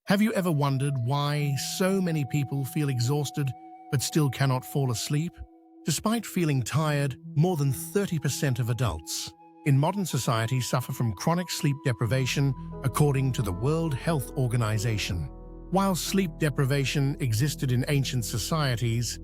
Have you ever wondered why so many people feel exhausted but still cannot fall asleep? Despite feeling tired, more than 30% of adults in modern society suffer from chronic sleep deprivation, according to the World Health Organization. While sleep deprivation existed in ancient societies,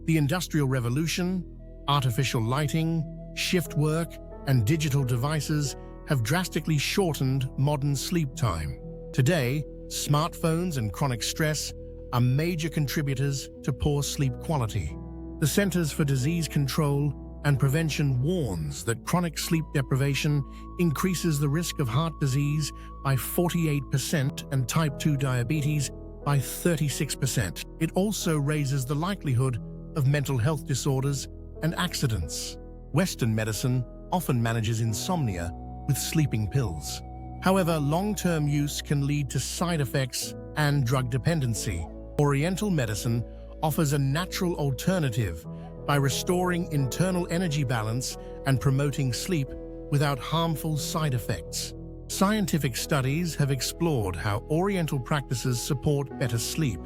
the Industrial Revolution, artificial lighting, shift work, and digital devices have drastically shortened modern sleep time. Today, smartphones and chronic stress are major contributors to poor sleep quality. The Centers for Disease Control and Prevention warns that chronic sleep deprivation increases the risk of heart disease by 48% and type 2 diabetes by 36%. It also raises the likelihood of mental health disorders and accidents. Western medicine often manages insomnia with sleeping pills. However, long-term use can lead to side effects and drug dependency. Oriental medicine offers a natural alternative by restoring internal energy balance and promoting sleep without harmful side effects. Scientific studies have explored how Oriental practices support better sleep.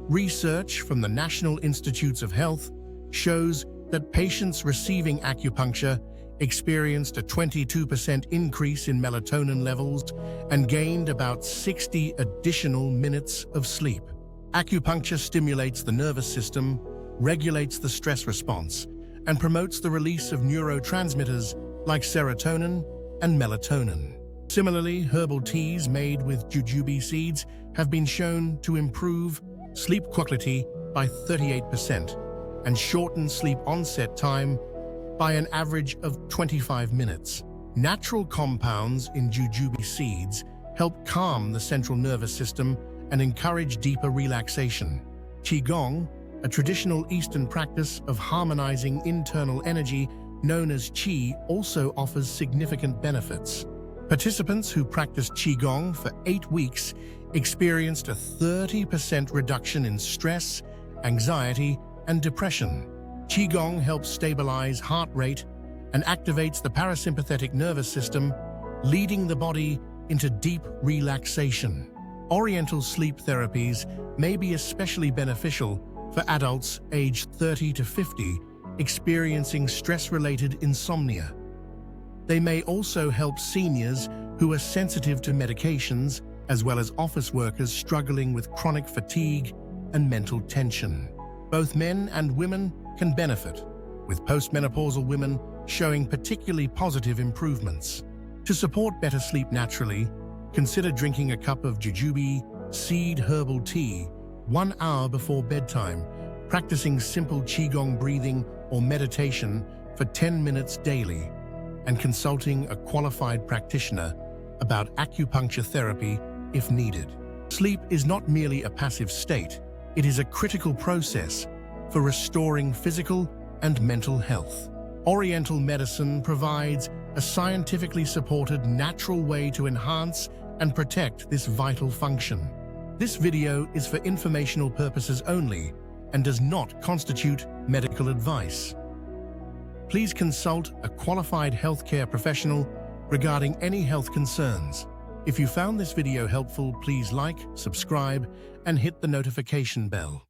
Research from the National Institutes of Health shows that patients receiving acupuncture experienced a 22% increase in melatonin levels and gained about 60 additional minutes of sleep. Acupuncture stimulates the nervous system, regulates the stress response, and promotes the release of neurotransmitters like serotonin and melatonin. Similarly, herbal teas made with jujube seeds have been shown to improve sleep quality by 38% and shorten sleep onset time by an average of 25 minutes. Natural compounds in jujube seeds help calm the central nervous system and encourage deeper relaxation. Qigong, a traditional Eastern practice of harmonizing internal energy known as Qi, also offers significant benefits. Participants who practiced Qigong for 8 weeks experienced a 30% reduction in stress, anxiety, and depression. Qigong helps stabilize heart rate and activates the parasympathetic nervous system, leading the body into deep relaxation. Oriental sleep therapies may be especially beneficial for adults aged 30 to 50 experiencing stress-related insomnia. They may also help seniors who are sensitive to medications, as well as office workers struggling with chronic fatigue and mental tension. Both men and women can benefit, with postmenopausal women showing particularly positive improvements. To support better sleep naturally, consider drinking a cup of jujube seed herbal tea 1 hour before bedtime, practicing simple Qigong breathing or meditation for 10 minutes daily, and consulting a qualified practitioner about acupuncture therapy if needed. Sleep is not merely a passive state, it is a critical process for restoring physical and mental health. Oriental medicine provides a scientifically supported natural way to enhance and protect this vital function. This video is for informational purposes only and does not constitute medical advice. Please consult a qualified healthcare professional regarding any health concerns. If you found this video helpful, please like, subscribe, and hit the notification bell.